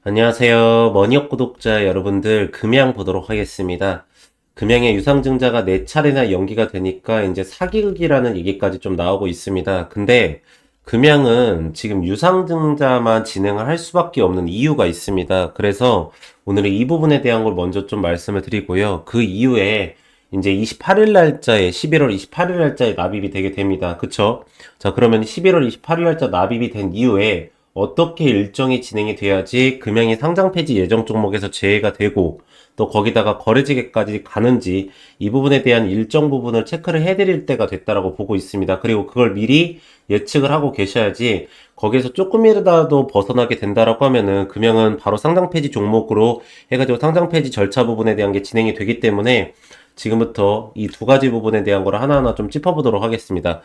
안녕하세요. 머니업 구독자 여러분들, 금양 보도록 하겠습니다. 금양의 유상증자가 4차례나 연기가 되니까 이제 사기극이라는 얘기까지 좀 나오고 있습니다. 근데 금양은 지금 유상증자만 진행을 할 수밖에 없는 이유가 있습니다. 그래서 오늘은 이 부분에 대한 걸 먼저 좀 말씀을 드리고요. 그 이후에 이제 28일 날짜에 11월 28일 날짜에 납입이 되게 됩니다. 그쵸? 자, 그러면 11월 28일 날짜 납입이 된 이후에 어떻게 일정이 진행이 돼야지 금양이 상장 폐지 예정 종목에서 제외가 되고 또 거기다가 거래지게까지 가는지 이 부분에 대한 일정 부분을 체크를 해드릴 때가 됐다라고 보고 있습니다. 그리고 그걸 미리 예측을 하고 계셔야지 거기에서 조금이라도 벗어나게 된다라고 하면은 금양은 바로 상장 폐지 종목으로 해가지고 상장 폐지 절차 부분에 대한 게 진행이 되기 때문에 지금부터 이 두 가지 부분에 대한 걸 하나하나 좀 짚어보도록 하겠습니다.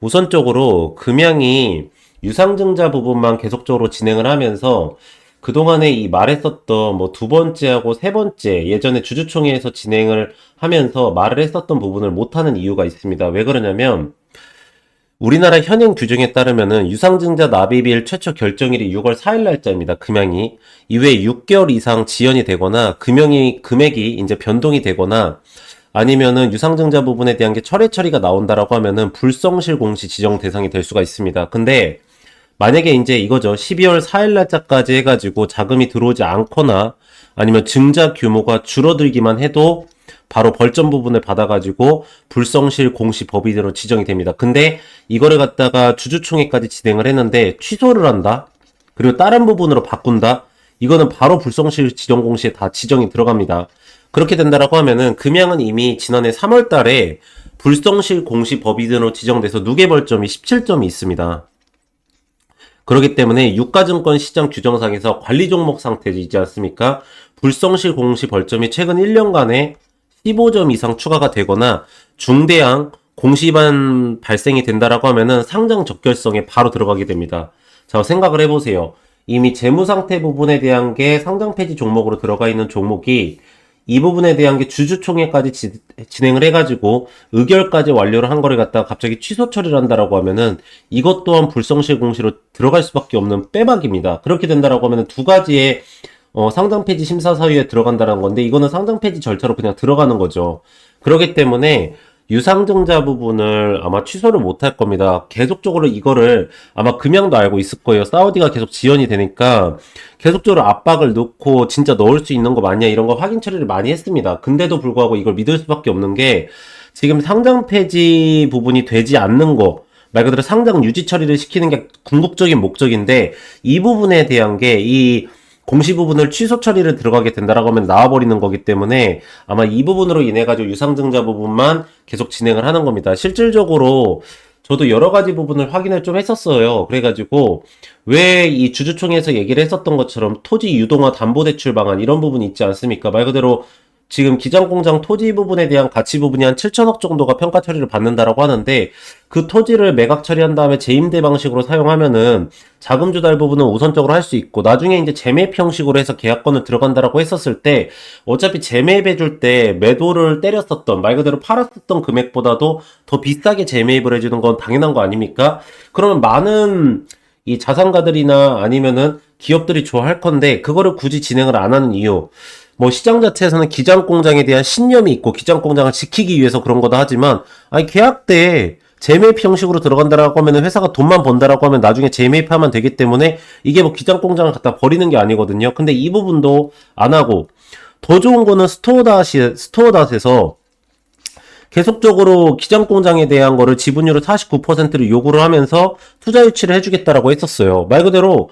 우선적으로 금양이 유상증자 부분만 계속적으로 진행을 하면서 그동안에 이 말했었던 뭐 두 번째하고 세 번째 예전에 주주총회에서 진행을 하면서 말을 했었던 부분을 못하는 이유가 있습니다. 왜 그러냐면 우리나라 현행 규정에 따르면은 유상증자 납입일 최초 결정일이 6월 4일 날짜입니다. 금양이 이후에 6개월 이상 지연이 되거나 금액이 이제 변동이 되거나 아니면은 유상증자 부분에 대한 게 철회 처리가 나온다라고 하면은 불성실 공시 지정 대상이 될 수가 있습니다. 근데 만약에 이제 이거죠. 12월 4일 날짜까지 해가지고 자금이 들어오지 않거나 아니면 증자 규모가 줄어들기만 해도 바로 벌점 부분을 받아가지고 불성실 공시 법의대로 지정이 됩니다. 근데 이거를 갖다가 주주총회까지 진행을 했는데 취소를 한다? 그리고 다른 부분으로 바꾼다? 이거는 바로 불성실 지정 공시에 다 지정이 들어갑니다. 그렇게 된다라고 하면은 금양은 이미 지난해 3월 달에 불성실 공시 법의대로 지정돼서 누계 벌점이 17점이 있습니다. 그렇기 때문에 유가증권 시장 규정상에서 관리 종목 상태이지 않습니까? 불성실 공시 벌점이 최근 1년간에 15점 이상 추가가 되거나 중대항 공시반 발생이 된다라고 하면은 상장 적결성에 바로 들어가게 됩니다. 자, 생각을 해보세요. 이미 재무상태 부분에 대한 게 상장 폐지 종목으로 들어가 있는 종목이 이 부분에 대한 게 주주총회까지 진행을 해가지고 의결까지 완료를 한 거를 갖다가 갑자기 취소 처리를 한다라고 하면은 이것 또한 불성실 공시로 들어갈 수밖에 없는 빼박입니다. 그렇게 된다라고 하면은 두 가지의 상장 폐지 심사 사유에 들어간다는 건데 이거는 상장 폐지 절차로 그냥 들어가는 거죠. 그렇기 때문에 유상증자 부분을 아마 취소를 못 할 겁니다. 계속적으로 이거를 아마 금양도 알고 있을 거예요. 사우디가 계속 지연이 되니까 계속적으로 압박을 넣고 진짜 넣을 수 있는 거 맞냐 이런 거 확인 처리를 많이 했습니다. 근데도 불구하고 이걸 믿을 수밖에 없는 게 지금 상장 폐지 부분이 되지 않는 거 말 그대로 상장 유지 처리를 시키는 게 궁극적인 목적인데 이 부분에 대한 게이 공시 부분을 취소 처리를 들어가게 된다라고 하면 나와버리는 거기 때문에 아마 이 부분으로 인해 가지고 유상증자 부분만 계속 진행을 하는 겁니다. 실질적으로 저도 여러 가지 부분을 확인을 좀 했었어요. 그래가지고 왜 이 주주총회에서 얘기를 했었던 것처럼 토지 유동화 담보대출 방안 이런 부분이 있지 않습니까? 말 그대로 지금 기장공장 토지 부분에 대한 가치 부분이 한 7천억 정도가 평가 처리를 받는다라고 하는데 그 토지를 매각 처리한 다음에 재임대 방식으로 사용하면은 자금 조달 부분은 우선적으로 할 수 있고 나중에 이제 재매입 형식으로 해서 계약권을 들어간다라고 했었을 때 어차피 재매입해 줄 때 매도를 때렸었던 말 그대로 팔았었던 금액보다도 더 비싸게 재매입을 해주는 건 당연한 거 아닙니까? 그러면 많은 이 자산가들이나 아니면은 기업들이 좋아할 건데 그거를 굳이 진행을 안 하는 이유 뭐 시장 자체에서는 기장공장에 대한 신념이 있고 기장공장을 지키기 위해서 그런 거다 하지만 아니 계약 때 재매입 형식으로 들어간다라고 하면 회사가 돈만 번다라고 하면 나중에 재매입하면 되기 때문에 이게 뭐 기장공장을 갖다 버리는 게 아니거든요. 근데 이 부분도 안 하고 더 좋은 거는 스토어닷에서 계속적으로 기장공장에 대한 거를 지분율을 49%를 요구를 하면서 투자 유치를 해주겠다라고 했었어요. 말 그대로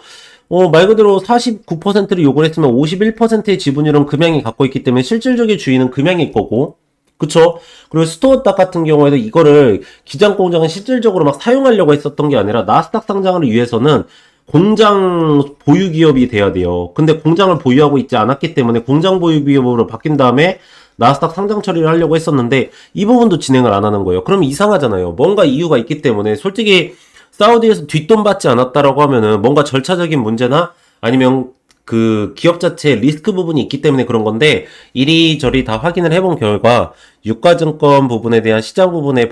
49%를 요구를 했으면 51%의 지분율은 금양이 갖고 있기 때문에 실질적인 주인은 금양일 거고, 그쵸? 그리고 스토어딱 같은 경우에도 이거를 기장공장은 실질적으로 막 사용하려고 했었던 게 아니라 나스닥 상장을 위해서는 공장 보유 기업이 돼야 돼요. 근데 공장을 보유하고 있지 않았기 때문에 공장 보유 기업으로 바뀐 다음에 나스닥 상장 처리를 하려고 했었는데 이 부분도 진행을 안 하는 거예요. 그럼 이상하잖아요. 뭔가 이유가 있기 때문에 솔직히 사우디에서 뒷돈 받지 않았다라고 하면은 뭔가 절차적인 문제나 아니면 그 기업 자체에 리스크 부분이 있기 때문에 그런 건데 이리저리 다 확인을 해본 결과 유가증권 부분에 대한 시장 부분의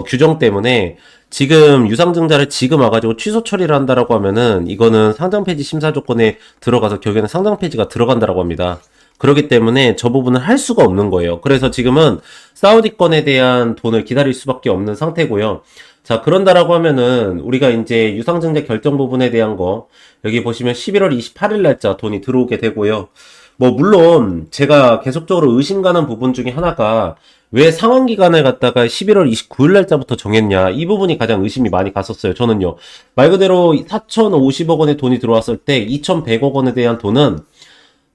규정 때문에 지금 유상증자를 지금 와가지고 취소 처리를 한다라고 하면은 이거는 상장 폐지 심사 조건에 들어가서 결국에는 상장 폐지가 들어간다라고 합니다. 그렇기 때문에 저 부분을 할 수가 없는 거예요. 그래서 지금은 사우디 건에 대한 돈을 기다릴 수밖에 없는 상태고요. 자, 그런다라고 하면은 우리가 이제 유상증자 결정 부분에 대한 거 여기 보시면 11월 28일 날짜 돈이 들어오게 되고요. 뭐 물론 제가 계속적으로 의심 가는 부분 중에 하나가 왜 상환 기간을 갖다가 11월 29일 날짜부터 정했냐, 이 부분이 가장 의심이 많이 갔었어요. 저는요, 말 그대로 4,050억 원의 돈이 들어왔을 때 2,100억 원에 대한 돈은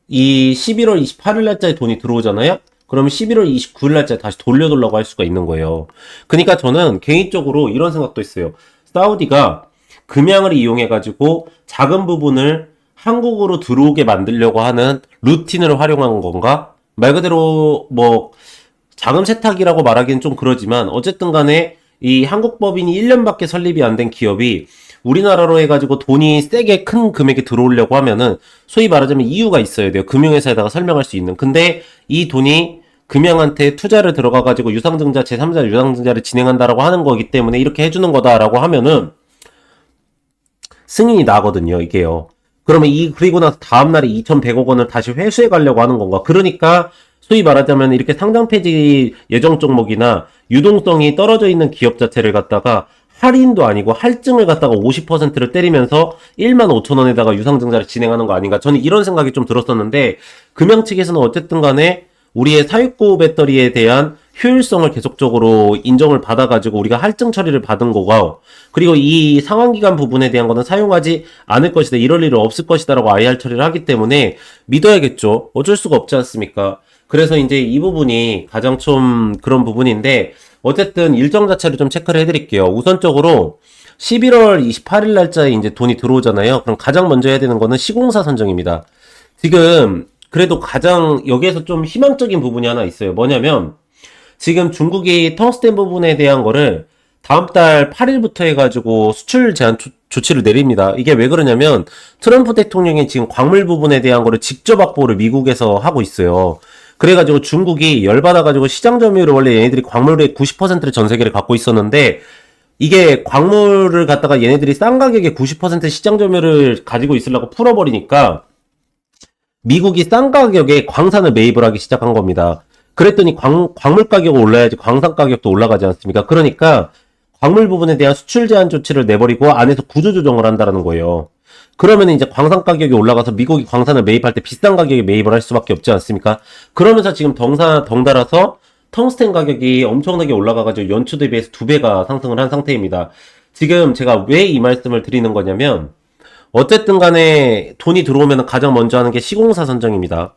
이 11월 28일 날짜에 돈이 들어오잖아요. 그러면 11월 29일 날짜에 다시 돌려달라고 할 수가 있는 거예요. 그러니까 저는 개인적으로 이런 생각도 있어요. 사우디가 금양을 이용해가지고 작은 부분을 한국으로 들어오게 만들려고 하는 루틴을 활용한 건가? 말 그대로 뭐 자금 세탁이라고 말하기는 좀 그러지만 어쨌든 간에 이 한국 법인이 1년밖에 설립이 안 된 기업이 우리나라로 해가지고 돈이 세게 큰 금액이 들어오려고 하면은 소위 말하자면 이유가 있어야 돼요. 금융회사에다가 설명할 수 있는. 근데 이 돈이 금양한테 투자를 들어가가지고 유상증자, 제3자 유상증자를 진행한다라고 하는 거기 때문에 이렇게 해주는 거다라고 하면은 승인이 나거든요, 이게요. 그러면 그리고 나서 다음날에 2,100억 원을 다시 회수해 가려고 하는 건가? 그러니까 소위 말하자면 이렇게 상장 폐지 예정 종목이나 유동성이 떨어져 있는 기업 자체를 갖다가 할인도 아니고 할증을 갖다가 50%를 때리면서 1만 5천 원에다가 유상증자를 진행하는 거 아닌가? 저는 이런 생각이 좀 들었었는데 금양 측에서는 어쨌든 간에 우리의 사육고 배터리에 대한 효율성을 계속적으로 인정을 받아가지고 우리가 할증 처리를 받은 거고, 그리고 이 상환기간 부분에 대한 거는 사용하지 않을 것이다, 이럴 일은 없을 것이다 라고 IR 처리를 하기 때문에 믿어야겠죠. 어쩔 수가 없지 않습니까? 그래서 이제 이 부분이 가장 좀 그런 부분인데, 어쨌든 일정 자체를 좀 체크를 해드릴게요. 우선적으로 11월 28일 날짜에 이제 돈이 들어오잖아요. 그럼 가장 먼저 해야 되는 거는 시공사 선정입니다. 지금 그래도 가장 여기에서 좀 희망적인 부분이 하나 있어요. 뭐냐면 지금 중국이 텅스텐 부분에 대한 거를 다음 달 8일부터 해가지고 수출 제한 조치를 내립니다. 이게 왜 그러냐면 트럼프 대통령이 지금 광물 부분에 대한 거를 직접 확보를 미국에서 하고 있어요. 그래가지고 중국이 열받아가지고 시장 점유율을, 원래 얘네들이 광물의 90%를 전 세계를 갖고 있었는데 이게 광물을 갖다가 얘네들이 싼 가격에 90% 시장 점유율을 가지고 있으려고 풀어버리니까 미국이 싼 가격에 광산을 매입을 하기 시작한 겁니다. 그랬더니 광물 가격이 올라야지 광산 가격도 올라가지 않습니까? 그러니까 광물 부분에 대한 수출 제한 조치를 내버리고 안에서 구조 조정을 한다는 거예요. 그러면 이제 광산 가격이 올라가서 미국이 광산을 매입할 때 비싼 가격에 매입을 할 수밖에 없지 않습니까? 그러면서 지금 덩달아서 텅스텐 가격이 엄청나게 올라가가지고 연초 대비해서 2배가 상승을 한 상태입니다. 지금 제가 왜 이 말씀을 드리는 거냐면 어쨌든 간에 돈이 들어오면 가장 먼저 하는 게 시공사 선정입니다.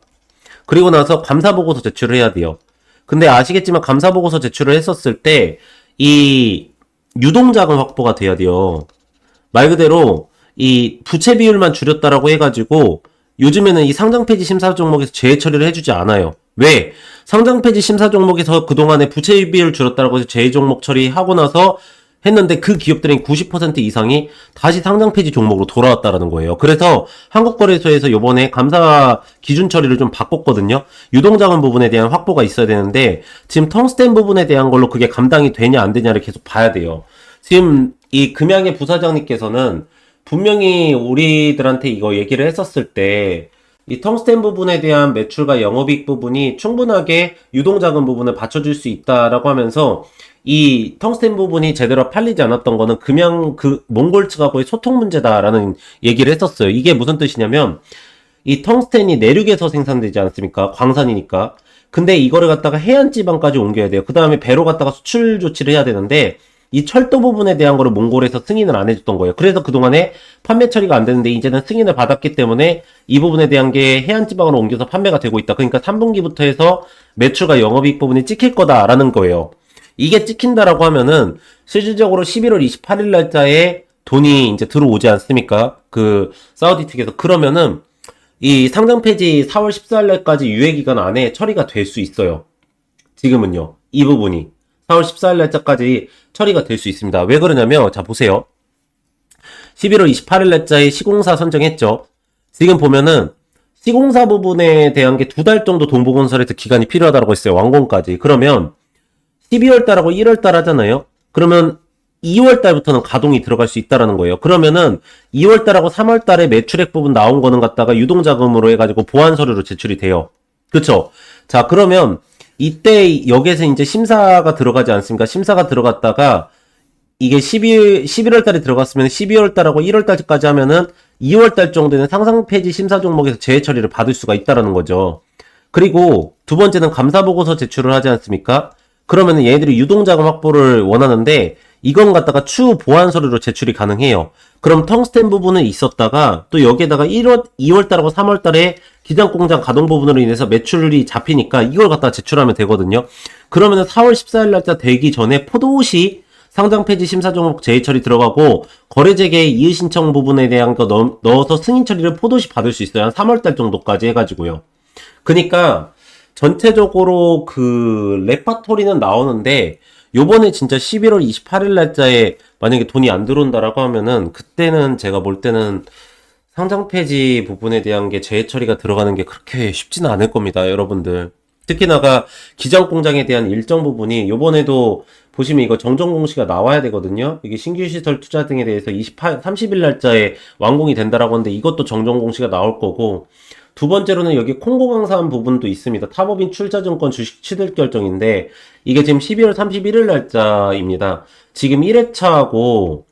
그리고 나서 감사보고서 제출을 해야 돼요. 근데 아시겠지만 감사보고서 제출을 했었을 때 이 유동자금 확보가 돼야 돼요. 말 그대로 이 부채 비율만 줄였다라고 해가지고 요즘에는 이 상장 폐지 심사 종목에서 재해 처리를 해주지 않아요. 왜? 상장 폐지 심사 종목에서 그동안에 부채 비율 줄였다라고 해서 재해 종목 처리하고 나서 했는데 그 기업들의 90% 이상이 다시 상장 폐지 종목으로 돌아왔다라는 거예요. 그래서 한국거래소에서 요번에 감사 기준 처리를 좀 바꿨거든요. 유동자금 부분에 대한 확보가 있어야 되는데 지금 텅스텐 부분에 대한 걸로 그게 감당이 되냐 안 되냐를 계속 봐야 돼요. 지금 이 금양의 부사장님께서는 분명히 우리들한테 이거 얘기를 했었을 때 이 텅스텐 부분에 대한 매출과 영업이익 부분이 충분하게 유동자금 부분을 받쳐줄 수 있다라고 하면서 이 텅스텐 부분이 제대로 팔리지 않았던 거는 몽골 측하고의 소통 문제다라는 얘기를 했었어요. 이게 무슨 뜻이냐면 이 텅스텐이 내륙에서 생산되지 않습니까? 광산이니까. 근데 이거를 갖다가 해안 지방까지 옮겨야 돼요. 그 다음에 배로 갖다가 수출 조치를 해야 되는데 이 철도 부분에 대한 거를 몽골에서 승인을 안 해줬던 거예요. 그래서 그동안에 판매 처리가 안 되는데 이제는 승인을 받았기 때문에 이 부분에 대한 게 해안 지방으로 옮겨서 판매가 되고 있다. 그러니까 3분기부터 해서 매출과 영업이익 부분이 찍힐 거다라는 거예요. 이게 찍힌다라고 하면은 실질적으로 11월 28일 날짜에 돈이 이제 들어오지 않습니까? 그 사우디 측에서. 그러면은 이 상장 폐지 4월 14일 날까지 유예 기간 안에 처리가 될 수 있어요. 지금은요. 이 부분이 4월 14일 날짜까지 처리가 될 수 있습니다. 왜 그러냐면 자 보세요. 11월 28일 날짜에 시공사 선정했죠. 지금 보면은 시공사 부분에 대한 게 2달 정도 동부건설에서 기간이 필요하다고 했어요. 완공까지. 그러면 12월 달하고 1월 달 하잖아요. 그러면 2월 달부터는 가동이 들어갈 수 있다라는 거예요. 그러면은 2월 달하고 3월 달에 매출액 부분 나온 거는 갖다가 유동자금으로 해가지고 보완 서류로 제출이 돼요. 그쵸? 자, 그러면 이때 여기에서 이제 심사가 들어가지 않습니까? 심사가 들어갔다가 이게 11월 달에 들어갔으면 12월 달하고 1월 달까지 하면은 2월 달 정도는 상장 폐지 심사 종목에서 재해 처리를 받을 수가 있다라는 거죠. 그리고 두 번째는 감사 보고서 제출을 하지 않습니까? 그러면은 얘네들이 유동자금 확보를 원하는데 이건 갖다가 추후 보완 서류로 제출이 가능해요. 그럼 텅스텐 부분은 있었다가 또 여기에다가 2월 달하고 3월 달에 기장 공장 가동 부분으로 인해서 매출이 잡히니까 이걸 갖다 제출하면 되거든요. 그러면은 4월 14일 날짜 되기 전에 포도시 상장 폐지 심사 종목 재해 처리 들어가고 거래재개 이의 신청 부분에 대한 거 넣어서 승인 처리를 포도시 받을 수 있어요. 한 3월 달 정도까지 해가지고요. 그러니까 전체적으로 그 레파토리는 나오는데 요번에 진짜 11월 28일 날짜에 만약에 돈이 안 들어온다라고 하면은 그때는 제가 볼 때는 상장 폐지 부분에 대한 게 재해 처리가 들어가는 게 그렇게 쉽지는 않을 겁니다, 여러분들. 특히나가 기장 공장에 대한 일정 부분이 요번에도 보시면 이거 정정 공시가 나와야 되거든요. 이게 신규 시설 투자 등에 대해서 30일 날짜에 완공이 된다라고 하는데 이것도 정정 공시가 나올 거고 두 번째로는 여기 콩고 강사한 부분도 있습니다. 타법인 출자증권 주식 취득 결정인데 이게 지금 12월 31일 날짜입니다. 지금 1회차하고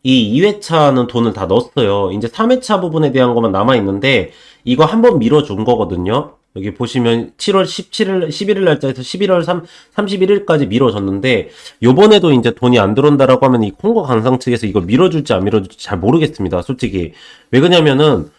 이 2회차는 돈을 다 넣었어요. 이제 3회차 부분에 대한 것만 남아있는데 이거 한번 밀어준 거거든요. 여기 보시면 7월 17일, 11일 날짜에서 11월 31일까지 미뤄졌는데 요번에도 이제 돈이 안 들어온다라고 하면 이 콩고 강상 측에서 이걸 밀어줄지 안 밀어줄지 잘 모르겠습니다. 솔직히. 왜 그러냐면은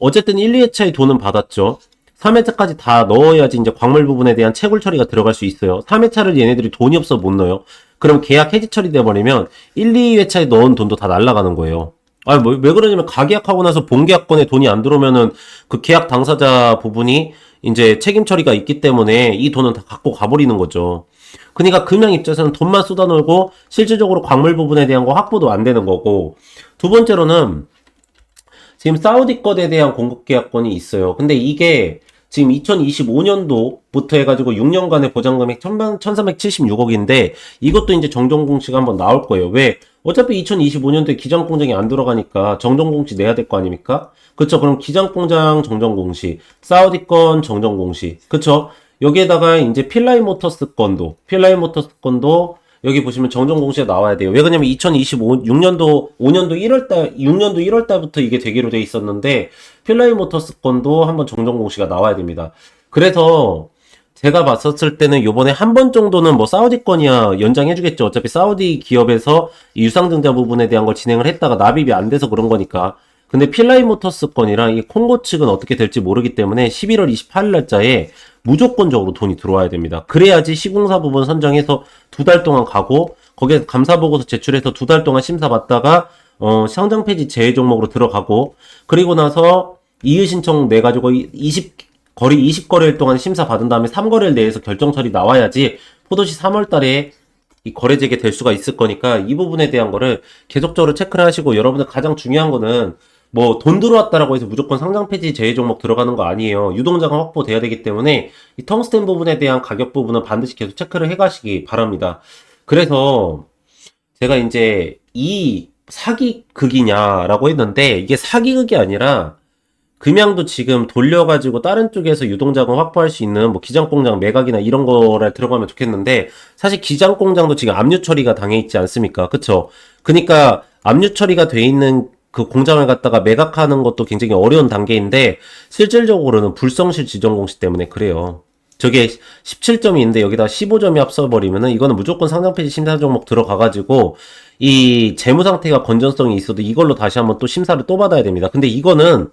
어쨌든 1, 2회차에 돈은 받았죠. 3회차까지 다 넣어야지 이제 광물 부분에 대한 채굴 처리가 들어갈 수 있어요. 3회차를 얘네들이 돈이 없어 못 넣어요. 그럼 계약 해지 처리돼 버리면 1, 2회차에 넣은 돈도 다 날아가는 거예요. 왜 그러냐면 가계약하고 나서 본계약권에 돈이 안 들어오면은 그 계약 당사자 부분이 이제 책임 처리가 있기 때문에 이 돈은 다 갖고 가버리는 거죠. 그러니까 금양 입장에서는 돈만 쏟아놓고 실질적으로 광물 부분에 대한 거 확보도 안 되는 거고 두 번째로는 지금 사우디 것에 대한 공급 계약권이 있어요. 근데 이게 지금 2025년도부터 해가지고 6년간의 보장금액 1376억인데 이것도 이제 정정공시가 한번 나올 거예요. 왜? 어차피 2025년도에 기장공장이 안 들어가니까 정정공시 내야 될 거 아닙니까? 그쵸? 그럼 기장공장 정정공시, 사우디 건 정정공시, 그쵸? 여기에다가 이제 필라이모터스 건도 여기 보시면 정정공시가 나와야 돼요. 왜 그러냐면 2025년도 5년도 1월달 6년도 1월달부터 이게 되기로 돼 있었는데 필라이모터스 건도 한번 정정공시가 나와야 됩니다. 그래서 제가 봤었을 때는 요번에 한 번 정도는 뭐 사우디 건이야 연장해주겠죠. 어차피 사우디 기업에서 이 유상증자 부분에 대한 걸 진행을 했다가 납입이 안 돼서 그런 거니까. 근데 필라이모터스 건이랑 이 콩고 측은 어떻게 될지 모르기 때문에 11월 28일 날짜에 무조건적으로 돈이 들어와야 됩니다. 그래야지 시공사 부분 선정해서 2달 동안 가고 거기에 감사보고서 제출해서 2달 동안 심사받다가 상장 폐지 제외 종목으로 들어가고 그리고 나서 이의 신청 내가지고 20거래일 동안 심사 받은 다음에 3거래일 내에서 결정 처리 나와야지 포도시 3월 달에 이 거래 재개 될 수가 있을 거니까 이 부분에 대한 거를 계속적으로 체크를 하시고 여러분들 가장 중요한 거는 뭐 돈 들어왔다라고 해서 무조건 상장 폐지 제외 종목 들어가는 거 아니에요. 유동자금 확보돼야 되기 때문에 이 텅스텐 부분에 대한 가격 부분은 반드시 계속 체크를 해 가시기 바랍니다. 그래서 제가 이제 이 사기극이냐라고 했는데 이게 사기극이 아니라 금양도 지금 돌려가지고 다른 쪽에서 유동자금 확보할 수 있는 뭐 기장공장 매각이나 이런 거를 들어가면 좋겠는데 사실 기장공장도 지금 압류 처리가 당해 있지 않습니까? 그쵸? 그러니까 압류 처리가 돼 있는 그 공장을 갖다가 매각하는 것도 굉장히 어려운 단계인데 실질적으로는 불성실 지정 공시 때문에 그래요. 저게 17점이 있는데 여기다 15점이 합쳐버리면은 이거는 무조건 상장 폐지 심사 종목 들어가가지고 이 재무 상태가 건전성이 있어도 이걸로 다시 한번 또 심사를 또 받아야 됩니다. 근데 이거는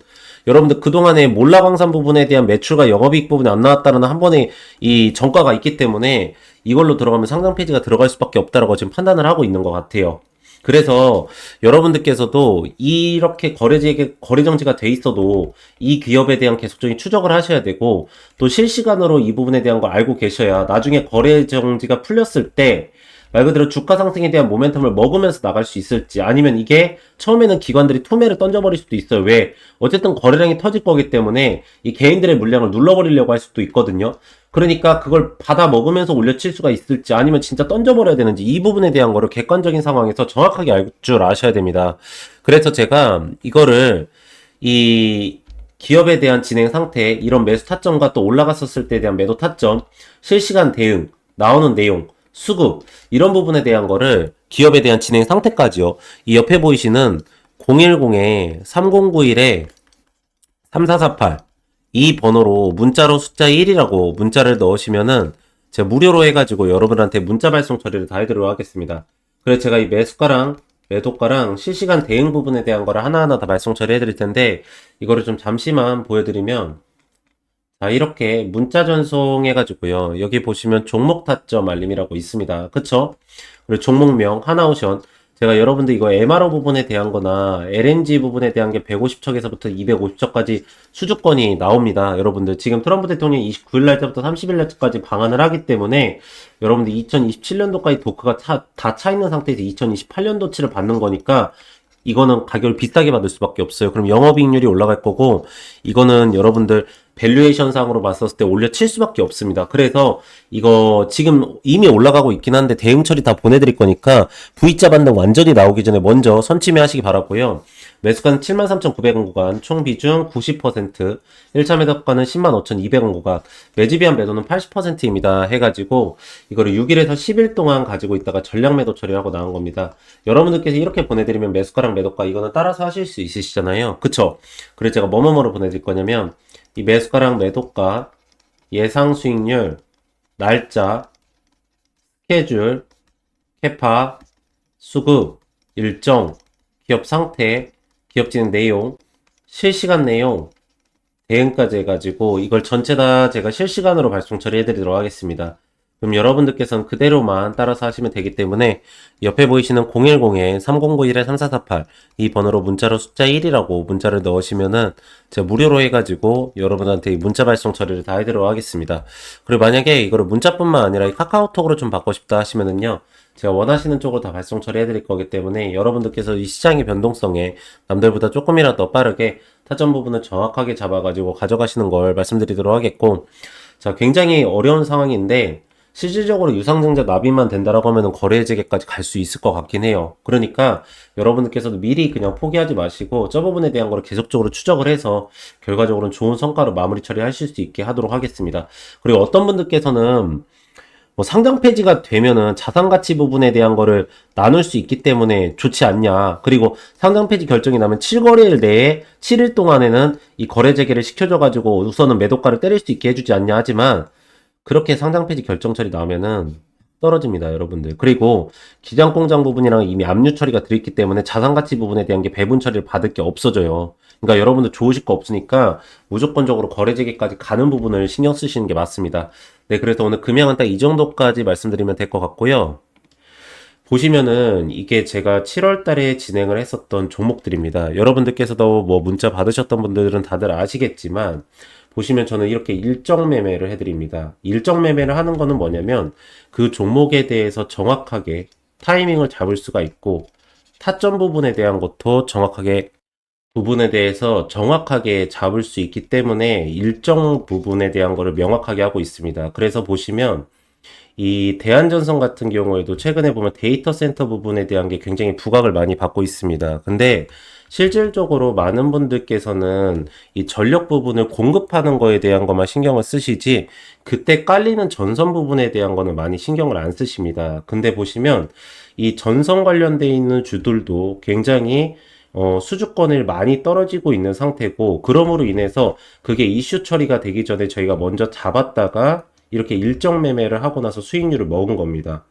여러분들 그동안에 몰라광산 부분에 대한 매출과 영업이익 부분이 안 나왔다는 한 번의 이 정가가 있기 때문에 이걸로 들어가면 상장 폐지가 들어갈 수밖에 없다라고 지금 판단을 하고 있는 것 같아요. 그래서 여러분들께서도 이렇게 거래 정지가 돼 있어도 이 기업에 대한 계속적인 추적을 하셔야 되고 또 실시간으로 이 부분에 대한 걸 알고 계셔야 나중에 거래 정지가 풀렸을 때 말 그대로 주가 상승에 대한 모멘텀을 먹으면서 나갈 수 있을지, 아니면 이게 처음에는 기관들이 투매를 던져버릴 수도 있어요. 왜? 어쨌든 거래량이 터질 거기 때문에 이 개인들의 물량을 눌러버리려고 할 수도 있거든요. 그러니까 그걸 받아 먹으면서 올려칠 수가 있을지, 아니면 진짜 던져버려야 되는지, 이 부분에 대한 거를 객관적인 상황에서 정확하게 알 줄 아셔야 됩니다. 그래서 제가 이거를 이 기업에 대한 진행 상태, 이런 매수 타점과 또 올라갔었을 때에 대한 매도 타점, 실시간 대응, 나오는 내용, 수급, 이런 부분에 대한 거를 기업에 대한 진행 상태까지요. 이 옆에 보이시는 010에 3091에 3448, 이 번호로 문자로 숫자 1이라고 문자를 넣으시면은 제가 무료로 해가지고 여러분한테 문자 발송 처리를 다 해드리도록 하겠습니다. 그래서 제가 이 매수가랑 매도가랑 실시간 대응 부분에 대한 거를 하나하나 다 발송 처리해 드릴 텐데, 이거를 좀 잠시만 보여드리면, 자, 이렇게 문자 전송해 가지고요, 여기 보시면 종목 타점 알림이라고 있습니다. 그쵸? 그리고 종목명 하나오션, 제가 여러분들 이거 MRO 부분에 대한 거나 LNG 부분에 대한 게 150척에서부터 250척까지 수주권이 나옵니다. 여러분들 지금 트럼프 대통령이 29일 날부터 30일 날까지 방한을 하기 때문에, 여러분들 2027년도까지 도크가 다 차 있는 상태에서 2028년도치를 받는 거니까 이거는 가격을 비싸게 받을 수밖에 없어요. 그럼 영업이익률이 올라갈 거고, 이거는 여러분들 밸류에이션 상으로 봤었을 때 올려칠 수밖에 없습니다. 그래서 이거 지금 이미 올라가고 있긴 한데 대응 처리 다 보내드릴 거니까 V자 반등 완전히 나오기 전에 먼저 선침해 하시기 바라고요. 매수가는 73,900원 구간, 총 비중 90%, 1차 매도가는 105,200원 구간, 매집이한 매도는 80%입니다. 해가지고 이거를 6일에서 10일 동안 가지고 있다가 전량 매도 처리하고 나온 겁니다. 여러분들께서 이렇게 보내드리면 매수가랑 매도가 이거는 따라서 하실 수 있으시잖아요. 그쵸? 그래서 제가 뭐뭐뭐로 보내드릴 거냐면, 이 매수가랑 매도가, 예상 수익률, 날짜, 스케줄, 캐파, 수급, 일정, 기업 상태, 기업 진행 내용, 실시간 내용, 대응까지 해가지고 이걸 전체 다 제가 실시간으로 발송 처리해드리도록 하겠습니다. 그럼 여러분들께서는 그대로만 따라서 하시면 되기 때문에 옆에 보이시는 010에 3091에 3448, 이 번호로 문자로 숫자 1이라고 문자를 넣으시면은 제가 무료로 해가지고 여러분한테 이 문자 발송 처리를 다 해드리도록 하겠습니다. 그리고 만약에 이거를 문자뿐만 아니라 이 카카오톡으로 좀 받고 싶다 하시면은요, 제가 원하시는 쪽으로 다 발송 처리해드릴 거기 때문에 여러분들께서 이 시장의 변동성에 남들보다 조금이라도 더 빠르게 타점 부분을 정확하게 잡아가지고 가져가시는 걸 말씀드리도록 하겠고, 자, 굉장히 어려운 상황인데 실질적으로 유상증자 납입만 된다라고 하면은 거래 재개까지 갈 수 있을 것 같긴 해요. 그러니까 여러분들께서도 미리 그냥 포기하지 마시고 저 부분에 대한 거를 계속적으로 추적을 해서 결과적으로는 좋은 성과로 마무리 처리하실 수 있게 하도록 하겠습니다. 그리고 어떤 분들께서는 뭐 상장 폐지가 되면은 자산 가치 부분에 대한 거를 나눌 수 있기 때문에 좋지 않냐. 그리고 상장 폐지 결정이 나면 7거래일 내에 7일 동안에는 이 거래 재개를 시켜줘가지고 우선은 매도가를 때릴 수 있게 해주지 않냐 하지만, 그렇게 상장 폐지 결정 처리 나오면은 떨어집니다, 여러분들. 그리고 기장 공장 부분이랑 이미 압류 처리가 들어있기 때문에 자산 가치 부분에 대한 게 배분 처리를 받을 게 없어져요. 그러니까 여러분들 좋으실 거 없으니까 무조건적으로 거래 재개까지 가는 부분을 신경 쓰시는 게 맞습니다. 네, 그래서 오늘 금양은 딱 이 정도까지 말씀드리면 될 것 같고요. 보시면은 이게 제가 7월 달에 진행을 했었던 종목들입니다. 여러분들께서도 뭐 문자 받으셨던 분들은 다들 아시겠지만, 보시면 저는 이렇게 일정 매매를 해드립니다. 일정 매매를 하는 거는 뭐냐면 그 종목에 대해서 정확하게 타이밍을 잡을 수가 있고, 타점 부분에 대한 것도 정확하게 부분에 대해서 정확하게 잡을 수 있기 때문에 일정 부분에 대한 거를 명확하게 하고 있습니다. 그래서 보시면 이 대한전선 같은 경우에도 최근에 보면 데이터 센터 부분에 대한 게 굉장히 부각을 많이 받고 있습니다. 근데 실질적으로 많은 분들께서는 이 전력 부분을 공급하는 거에 대한 것만 신경을 쓰시지, 그때 깔리는 전선 부분에 대한 거는 많이 신경을 안 쓰십니다. 근데 보시면 이 전선 관련돼 있는 주들도 굉장히 수주권을 많이 떨어지고 있는 상태고, 그러므로 인해서 그게 이슈 처리가 되기 전에 저희가 먼저 잡았다가 이렇게 일정 매매를 하고 나서 수익률을 먹은 겁니다.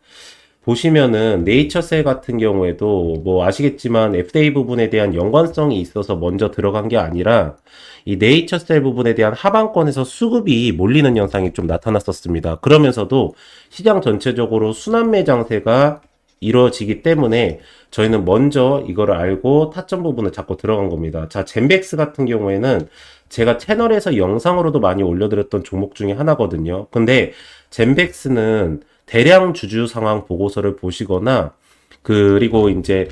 보시면은 네이처셀 같은 경우에도 뭐 아시겠지만 FDA 부분에 대한 연관성이 있어서 먼저 들어간 게 아니라 이 네이처셀 부분에 대한 하방권에서 수급이 몰리는 현상이 좀 나타났었습니다. 그러면서도 시장 전체적으로 순환매 장세가 이루어지기 때문에 저희는 먼저 이거를 알고 타점 부분을 잡고 들어간 겁니다. 자, 젠백스 같은 경우에는 제가 채널에서 영상으로도 많이 올려드렸던 종목 중에 하나거든요. 근데 젠백스는 대량 주주 상황 보고서를 보시거나, 그리고 이제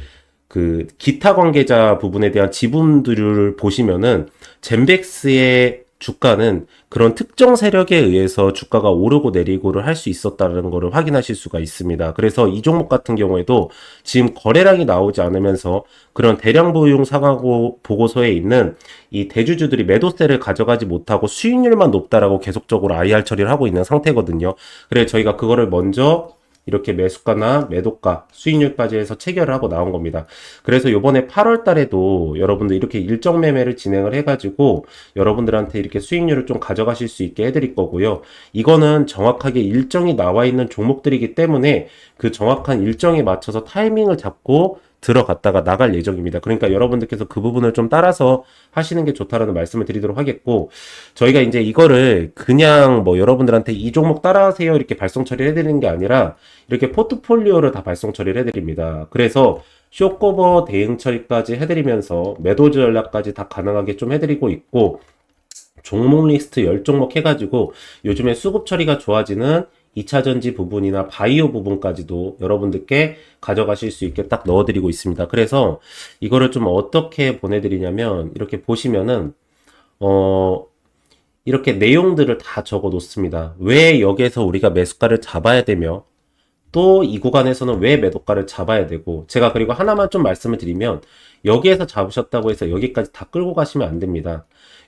그 기타 관계자 부분에 대한 지분들을 보시면은 젠백스의 주가는 그런 특정 세력에 의해서 주가가 오르고 내리고를 할 수 있었다는 것을 확인하실 수가 있습니다. 그래서 이 종목 같은 경우에도 지금 거래량이 나오지 않으면서 그런 대량 보유용 상황 보고서에 있는 이 대주주들이 매도세를 가져가지 못하고 수익률만 높다라고 계속적으로 IR 처리를 하고 있는 상태거든요. 그래서 저희가 그거를 먼저 이렇게 매수가나 매도가, 수익률까지 해서 체결을 하고 나온 겁니다. 그래서 요번에 8월 달에도 여러분들 이렇게 일정 매매를 진행을 해가지고 여러분들한테 이렇게 수익률을 좀 가져가실 수 있게 해드릴 거고요. 이거는 정확하게 일정이 나와 있는 종목들이기 때문에 그 정확한 일정에 맞춰서 타이밍을 잡고 들어갔다가 나갈 예정입니다. 그러니까 여러분들께서 그 부분을 좀 따라서 하시는 게 좋다라는 말씀을 드리도록 하겠고, 저희가 이제 이거를 그냥 뭐 여러분들한테 이 종목 따라하세요 이렇게 발송 처리를 해드리는 게 아니라 이렇게 포트폴리오를 다 발송 처리를 해드립니다. 그래서 쇼커버 대응 처리까지 해드리면서 매도 전략까지 다 가능하게 좀 해드리고 있고, 종목 리스트 10종목 해가지고 요즘에 수급 처리가 좋아지는 2차전지 부분이나 바이오 부분까지도 여러분들께 가져가실 수 있게 딱 넣어드리고 있습니다. 그래서 이거를 좀 어떻게 보내드리냐면, 이렇게 보시면은 이렇게 내용들을 다 적어 놓습니다. 왜 여기에서 우리가 매수가를 잡아야 되며, 또 이 구간에서는 왜 매도가를 잡아야 되고, 제가 그리고 하나만 좀 말씀을 드리면, 여기에서 잡으셨다고 해서 여기까지 다 끌고 가시면 안 됩니다.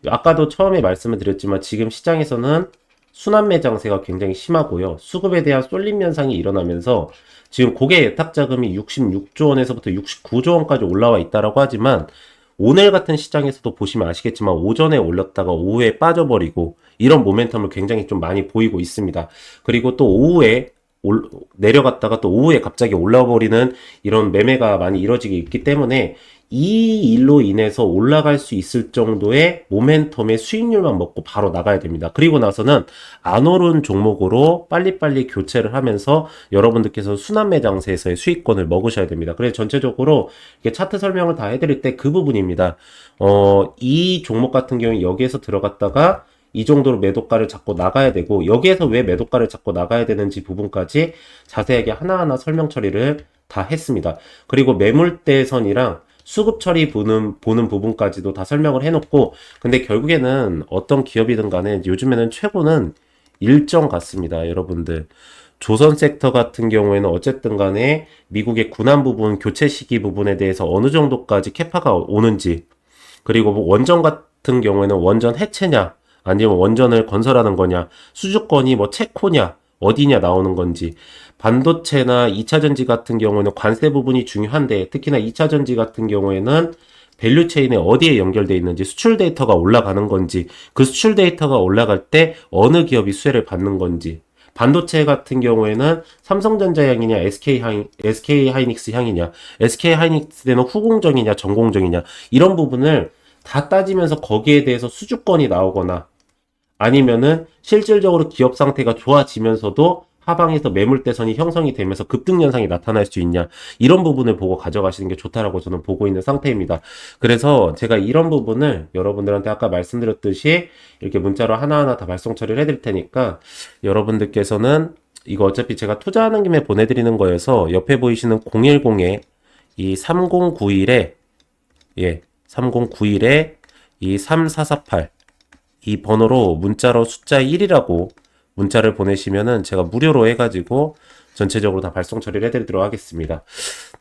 아까도 처음에 말씀을 드렸지만 지금 시장에서는 순환매 장세가 굉장히 심하고요. 수급에 대한 쏠림 현상이 일어나면서 지금 고객 예탁 자금이 66조 원에서부터 69조 원까지 올라와 있다라고 하지만, 오늘 같은 시장에서도 보시면 아시겠지만 오전에 올렸다가 오후에 빠져버리고 이런 모멘텀을 굉장히 좀 많이 보이고 있습니다. 그리고 또 오후에 내려갔다가 또 오후에 갑자기 올라버리는 이런 매매가 많이 이뤄지게 있기 때문에 이 일로 인해서 올라갈 수 있을 정도의 모멘텀의 수익률만 먹고 바로 나가야 됩니다. 그리고 나서는 안 오른 종목으로 빨리빨리 교체를 하면서 여러분들께서 순환매 장세에서의 수익권을 먹으셔야 됩니다. 그래서 전체적으로 이렇게 차트 설명을 다 해드릴 때 그 부분입니다. 이 종목 같은 경우에 여기에서 들어갔다가 이 정도로 매도가를 잡고 나가야 되고, 여기에서 왜 매도가를 잡고 나가야 되는지 부분까지 자세하게 하나하나 설명 처리를 다 했습니다. 그리고 매물대선이랑 수급 처리 보는 부분까지도 다 설명을 해놓고, 근데 결국에는 어떤 기업이든 간에 요즘에는 최고는 일정 같습니다. 여러분들. 조선 섹터 같은 경우에는 어쨌든 간에 미국의 군안 부분, 교체 시기 부분에 대해서 어느 정도까지 캐파가 오는지, 그리고 뭐 원전 같은 경우에는 원전 해체냐, 아니면 원전을 건설하는 거냐, 수주권이 뭐 체코냐, 어디냐 나오는 건지, 반도체나 2차전지 같은 경우에는 관세 부분이 중요한데, 특히나 2차전지 같은 경우에는 밸류체인에 어디에 연결되어 있는지, 수출 데이터가 올라가는 건지, 그 수출 데이터가 올라갈 때 어느 기업이 수혜를 받는 건지, 반도체 같은 경우에는 삼성전자 향이냐, SK 하이닉스 향이냐, SK 하이닉스는 후공정이냐, 전공정이냐, 이런 부분을 다 따지면서 거기에 대해서 수주권이 나오거나, 아니면은 실질적으로 기업 상태가 좋아지면서도 하방에서 매물대선이 형성이 되면서 급등 현상이 나타날 수 있냐, 이런 부분을 보고 가져가시는 게 좋다라고 저는 보고 있는 상태입니다. 그래서 제가 이런 부분을 여러분들한테 아까 말씀드렸듯이 이렇게 문자로 하나하나 다 발송 처리를 해드릴 테니까, 여러분들께서는 이거 어차피 제가 투자하는 김에 보내드리는 거여서 옆에 보이시는 010에 이 3091에 3091에 이 3448 이 번호로 문자로 숫자 1이라고 문자를 보내시면은 제가 무료로 해가지고 전체적으로 다 발송 처리를 해드리도록 하겠습니다.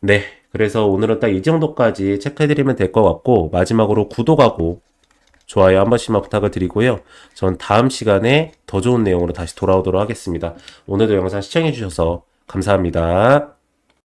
네, 그래서 오늘은 딱 이 정도까지 체크해드리면 될 것 같고, 마지막으로 구독하고 좋아요 한 번씩만 부탁을 드리고요. 전 다음 시간에 더 좋은 내용으로 다시 돌아오도록 하겠습니다. 오늘도 영상 시청해주셔서 감사합니다.